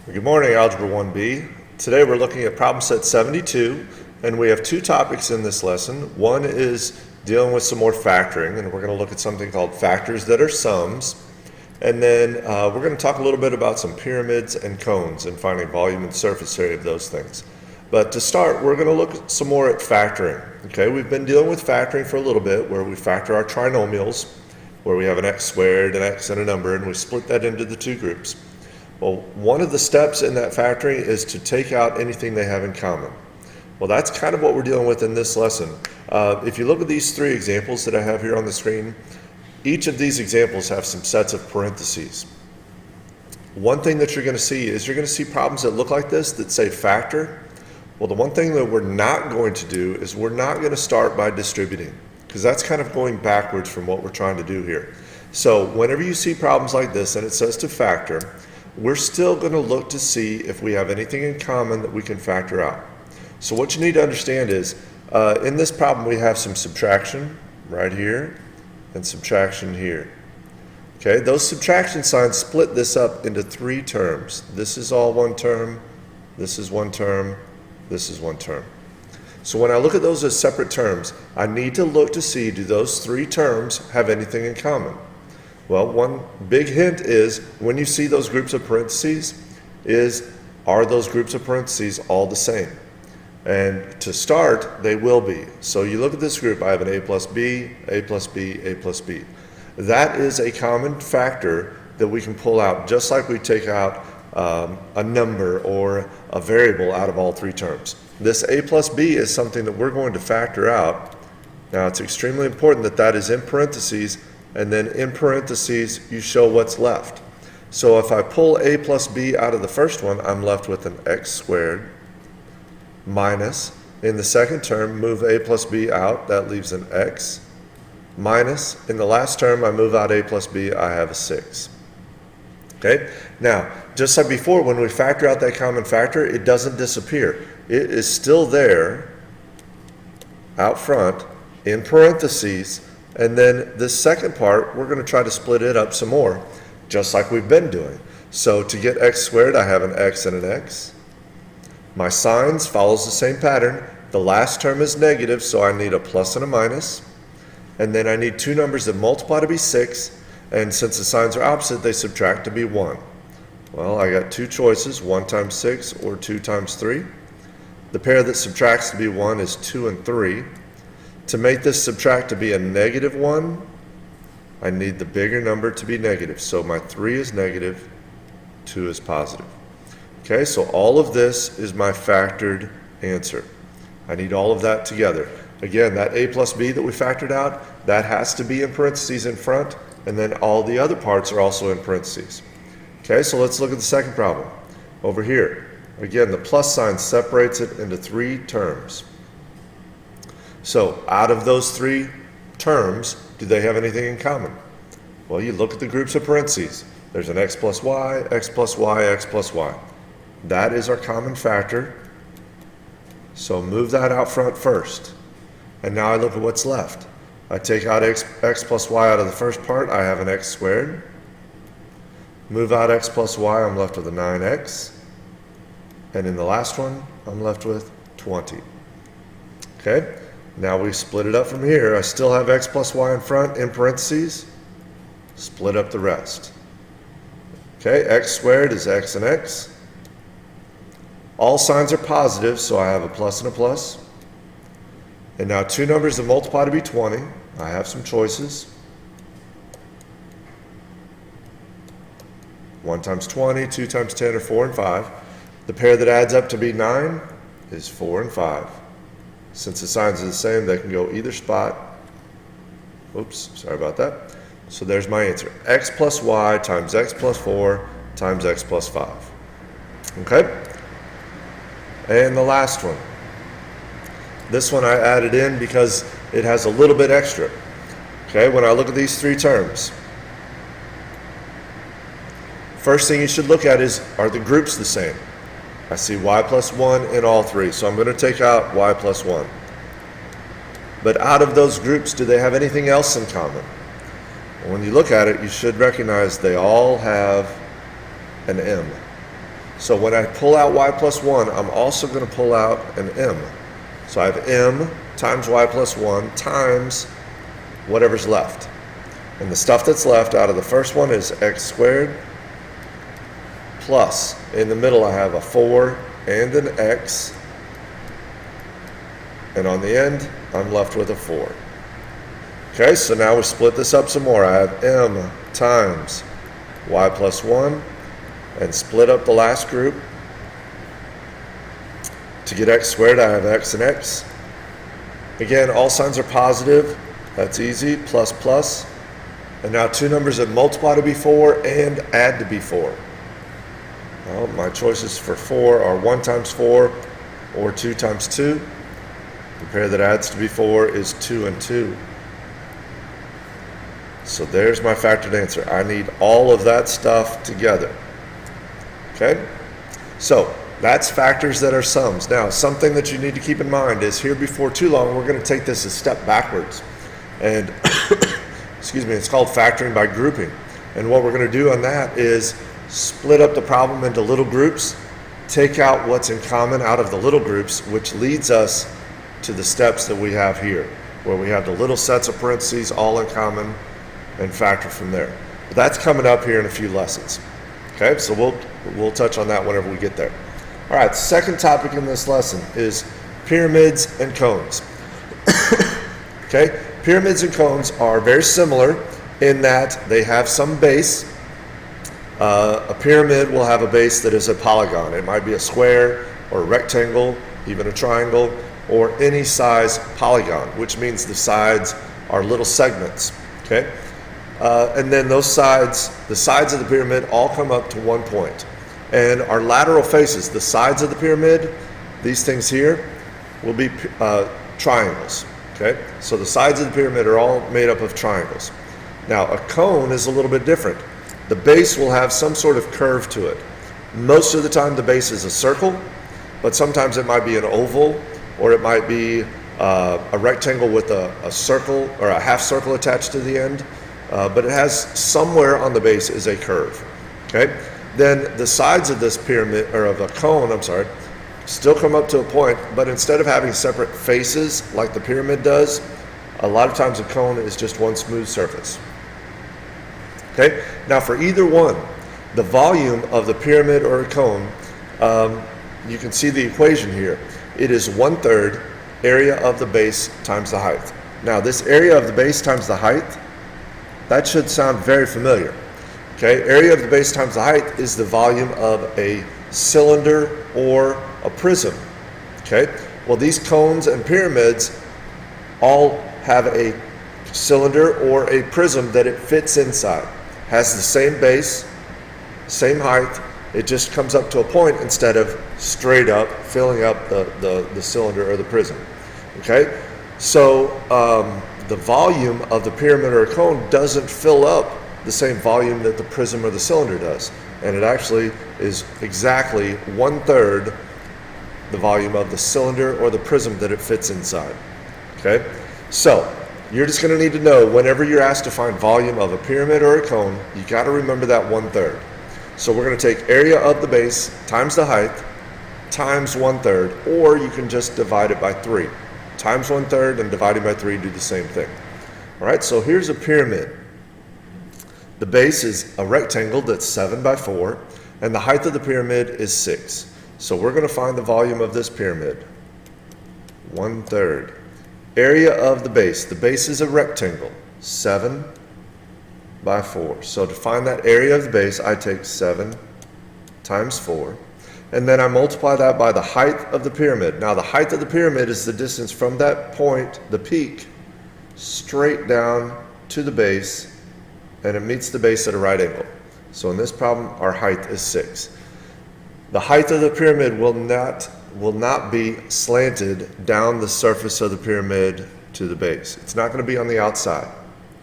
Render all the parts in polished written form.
Good morning, Algebra 1B. Today we're looking at problem set 72, and we have two topics in this lesson. One is dealing with some more factoring, and we're going to look at something called factors that are sums. And then we're going to talk a little bit about some pyramids and cones and finding volume and surface area of those things. But to start, we're going to look some more at factoring. Okay, we've been dealing with factoring for a little bit, where we factor our trinomials, where we have an x squared, an x, and a number, and we split that into the two groups. Well, one of the steps in that factoring is to take out anything they have in common. Well, that's kind of what we're dealing with in this lesson. If you look at these three examples that I have here on the screen, each of these examples have some sets of parentheses. One thing that you're going to see is you're going to see problems that look like this that say factor. Well, the one thing that we're not going to do is we're not going to start by distributing, because that's kind of going backwards from what we're trying to do here. So whenever you see problems like this and it says to factor, we're still going to look to see if we have anything in common that we can factor out. So what you need to understand is, in this problem we have some subtraction right here and subtraction here. Okay, those subtraction signs split this up into three terms. This is all one term, this is one term, this is one term. So when I look at those as separate terms, I need to look to see, do those three terms have anything in common? Well, one big hint is when you see those groups of parentheses are those groups of parentheses all the same? And to start, they will be. So you look at this group, I have an a plus b, a plus b, a plus b. That is a common factor that we can pull out, just like we take out a number or a variable out of all three terms. This a plus b is something that we're going to factor out. Now, it's extremely important that that is in parentheses, and then in parentheses you show what's left. So if I pull a plus b out of the first one, I'm left with an x squared minus, in the second term, move a plus b out, that leaves an x, minus, in the last term I move out a plus b, I have a 6. Okay, now just like before, when we factor out that common factor, it doesn't disappear. It is still there out front in parentheses. And then this second part, we're going to try to split it up some more, just like we've been doing. So to get x squared, I have an x and an x. My signs follows the same pattern. The last term is negative, so I need a plus and a minus. And then I need two numbers that multiply to be 6, and since the signs are opposite, they subtract to be 1. Well, I got two choices, 1 times 6 or 2 times 3. The pair that subtracts to be 1 is 2 and 3. To make this subtract to be a negative 1, I need the bigger number to be negative. So my 3 is negative, 2 is positive. Okay, so all of this is my factored answer. I need all of that together. Again, that a plus b that we factored out, that has to be in parentheses in front, and then all the other parts are also in parentheses. Okay, so let's look at the second problem. Over here, again, the plus sign separates it into three terms. So out of those three terms, do they have anything in common? Well, you look at the groups of parentheses. There's an x plus y, x plus y, x plus y. That is our common factor. So move that out front first. And now I look at what's left. I take out x plus y out of the first part, I have an x squared. Move out x plus y, I'm left with a 9x. And in the last one, I'm left with 20. Okay? Now we split it up from here. I still have x plus y in front in parentheses. Split up the rest. Okay, x squared is x and x. All signs are positive, so I have a plus and a plus. And now two numbers that multiply to be 20. I have some choices. 1 times 20, 2 times 10, or 4 and 5. The pair that adds up to be 9 is 4 and 5. Since the signs are the same, they can go either spot. Oops, sorry about that. So there's my answer. X plus y times x plus 4 times x plus 5. Okay? And the last one. This one I added in because it has a little bit extra. Okay, when I look at these three terms, first thing you should look at is, are the groups the same? I see y plus 1 in all three, so I'm going to take out y plus 1. But out of those groups, do they have anything else in common? When you look at it, you should recognize they all have an m. So when I pull out y plus 1, I'm also going to pull out an m. So I have m times y plus 1 times whatever's left. And the stuff that's left out of the first one is x squared plus, in the middle I have a 4 and an x, and on the end I'm left with a 4. Okay, so now we split this up some more. I have m times y plus 1, and split up the last group. To get x squared, I have x and x. Again, all signs are positive. That's easy, plus plus. And now two numbers that multiply to be 4 and add to be 4. Well, my choices for 4 are 1 times 4 or 2 times 2. The pair that adds to be 4 is 2 and 2. So there's my factored answer. I need all of that stuff together. Okay? So that's factors that are sums. Now, something that you need to keep in mind is here before too long, we're going to take this a step backwards. And, excuse me, it's called factoring by grouping. And what we're going to do on that is split up the problem into little groups, take out what's in common out of the little groups, which leads us to the steps that we have here, where we have the little sets of parentheses all in common and factor from there. But that's coming up here in a few lessons. Okay, so we'll touch on that whenever we get there. All right, second topic in this lesson is pyramids and cones. Okay, pyramids and cones are very similar in that they have some base. A pyramid will have a base that is a polygon. It might be a square or a rectangle, even a triangle, or any size polygon, which means the sides are little segments. Okay, and then those sides, the sides of the pyramid, all come up to one point. And our lateral faces, the sides of the pyramid, these things here, will be triangles. Okay, so the sides of the pyramid are all made up of triangles. Now, a cone is a little bit different. The base will have some sort of curve to it. Most of the time, the base is a circle, but sometimes it might be an oval, or it might be a rectangle with a circle or a half circle attached to the end. But it has somewhere on the base is a curve. Okay, then the sides of this pyramid, or of a cone, I'm sorry, still come up to a point, but instead of having separate faces like the pyramid does, a lot of times a cone is just one smooth surface. Okay, now for either one, the volume of the pyramid or a cone, you can see the equation here. It is 1/3 area of the base times the height. Now this area of the base times the height, that should sound very familiar. Okay, area of the base times the height is the volume of a cylinder or a prism. Okay, well these cones and pyramids all have a cylinder or a prism that it fits inside. Has the same base, same height, it just comes up to a point instead of straight up filling up the cylinder or the prism. Okay, so the volume of the pyramid or a cone doesn't fill up the same volume that the prism or the cylinder does. And it actually is exactly 1/3 the volume of the cylinder or the prism that it fits inside. Okay, so you're just going to need to know whenever you're asked to find volume of a pyramid or a cone, you got to remember that 1/3. So we're going to take area of the base times the height times 1/3, or you can just divide it by 3. Times 1/3 and dividing by 3 do the same thing. All right, so here's a pyramid. The base is a rectangle that's 7 by 4, and the height of the pyramid is 6. So we're going to find the volume of this pyramid. 1/3. Area of the base. The base is a rectangle, 7 by 4. So to find that area of the base, I take 7 times 4. And then I multiply that by the height of the pyramid. Now the height of the pyramid is the distance from that point, the peak, straight down to the base, and it meets the base at a right angle. So in this problem, our height is 6. The height of the pyramid will not be slanted down the surface of the pyramid to the base. It's not going to be on the outside,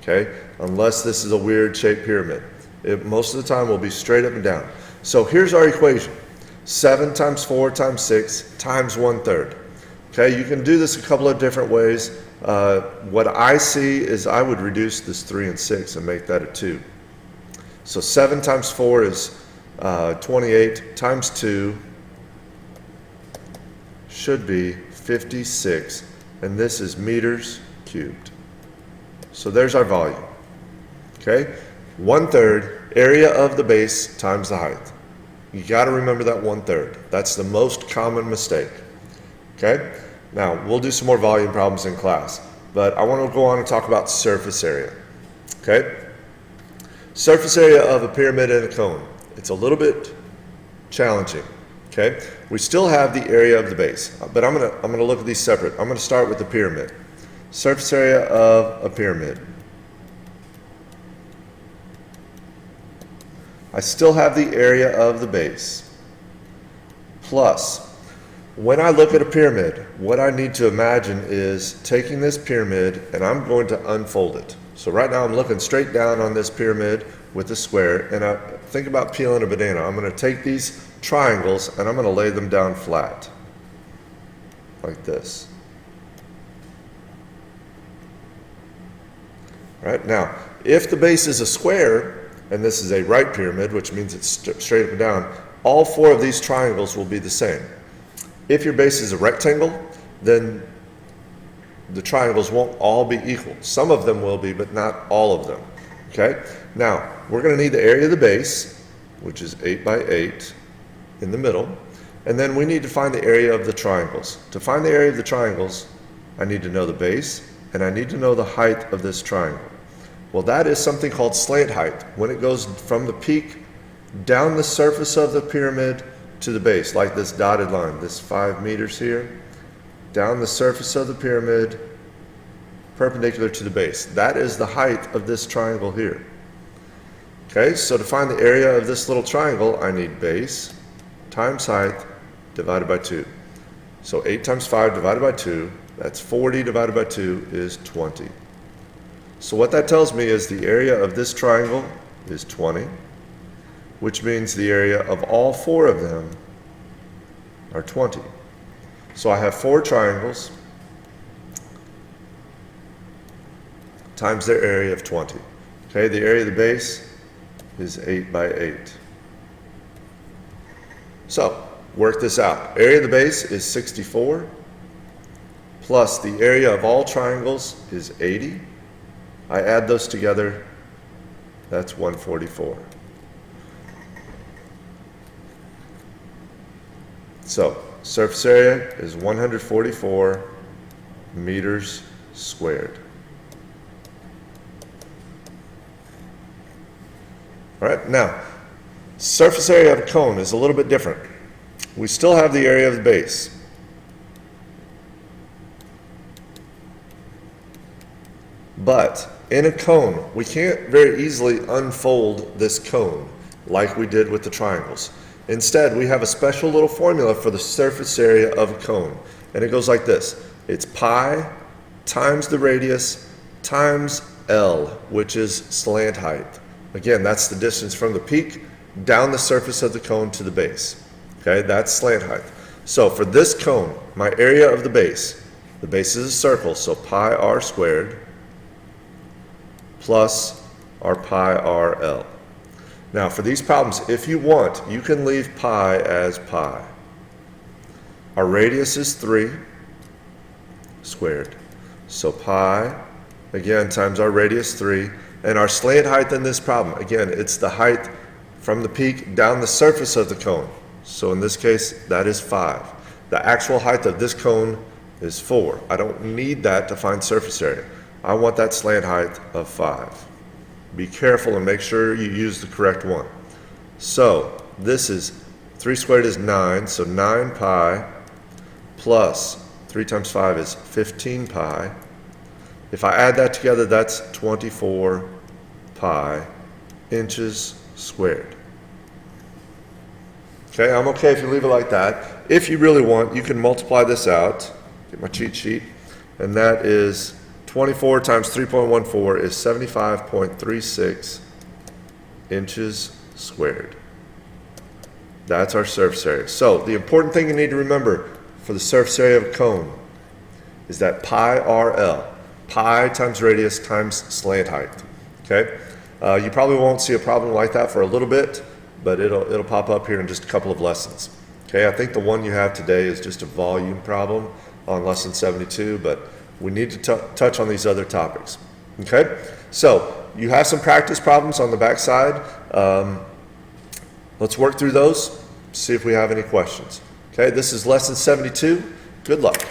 okay? Unless this is a weird shaped pyramid. It most of the time will be straight up and down. So here's our equation. 7 times 4 times 6 times 1/3. Okay, you can do this a couple of different ways. What I see is I would reduce this 3 and 6 and make that a 2. So 7 times 4 is 28 times 2 should be 56, and this is meters cubed. So there's our volume. Okay? 1/3 area of the base times the height. You got to remember that 1/3. That's the most common mistake. Okay? Now, we'll do some more volume problems in class, but I want to go on and talk about surface area. Okay? Surface area of a pyramid and a cone. It's a little bit challenging. Okay? We still have the area of the base, but I'm gonna look at these separate. I'm gonna start with the pyramid. Surface area of a pyramid. I still have the area of the base. Plus, when I look at a pyramid, what I need to imagine is taking this pyramid and I'm going to unfold it. So right now I'm looking straight down on this pyramid with the square, and I think about peeling a banana. I'm going to take these triangles and I'm going to lay them down flat, like this. Right now, if the base is a square, and this is a right pyramid, which means it's straight up and down, all 4 of these triangles will be the same. If your base is a rectangle, then the triangles won't all be equal. Some of them will be, but not all of them. Okay? Now, we're going to need the area of the base, which is 8 by 8 in the middle, and then we need to find the area of the triangles. To find the area of the triangles, I need to know the base, and I need to know the height of this triangle. Well, that is something called slant height. When it goes from the peak down the surface of the pyramid to the base, like this dotted line, this 5 meters here, down the surface of the pyramid, perpendicular to the base. That is the height of this triangle here. Okay, so to find the area of this little triangle, I need base times height divided by 2. So 8 times 5 divided by 2, that's 40 divided by 2 is 20. So what that tells me is the area of this triangle is 20, which means the area of all 4 of them are 20. So I have 4 triangles times their area of 20. Okay, the area of the base is 8 by 8. So, work this out. Area of the base is 64, plus the area of all triangles is 80. I add those together, that's 144. So, surface area is 144 meters squared. All right, now, surface area of a cone is a little bit different. We still have the area of the base. But in a cone, we can't very easily unfold this cone like we did with the triangles. Instead, we have a special little formula for the surface area of a cone. And it goes like this. It's pi times the radius times L, which is slant height. Again, that's the distance from the peak down the surface of the cone to the base. Okay, that's slant height. So for this cone, my area of the base is a circle, so pi r squared plus our pi r L. Now for these problems, if you want, you can leave pi as pi. Our radius is 3 squared. So pi, again, times our radius 3. And our slant height in this problem, again, it's the height from the peak down the surface of the cone. So in this case, that is 5. The actual height of this cone is 4. I don't need that to find surface area. I want that slant height of 5. Be careful and make sure you use the correct one. So this is 3 squared is 9, so 9 pi plus 3 times 5 is 15 pi. If I add that together, that's 24 pi inches squared. Okay, I'm okay if you leave it like that. If you really want, you can multiply this out. Get my cheat sheet. And that is 24 times 3.14 is 75.36 inches squared. That's our surface area. So the important thing you need to remember for the surface area of a cone is that pi RL, pi times radius times slant height. Okay? You probably won't see a problem like that for a little bit, but it'll pop up here in just a couple of lessons. Okay, I think the one you have today is just a volume problem on lesson 72, but we need to touch on these other topics. Okay, so you have some practice problems on the back side. Let's work through those, see if we have any questions. Okay, this is lesson 72. Good luck.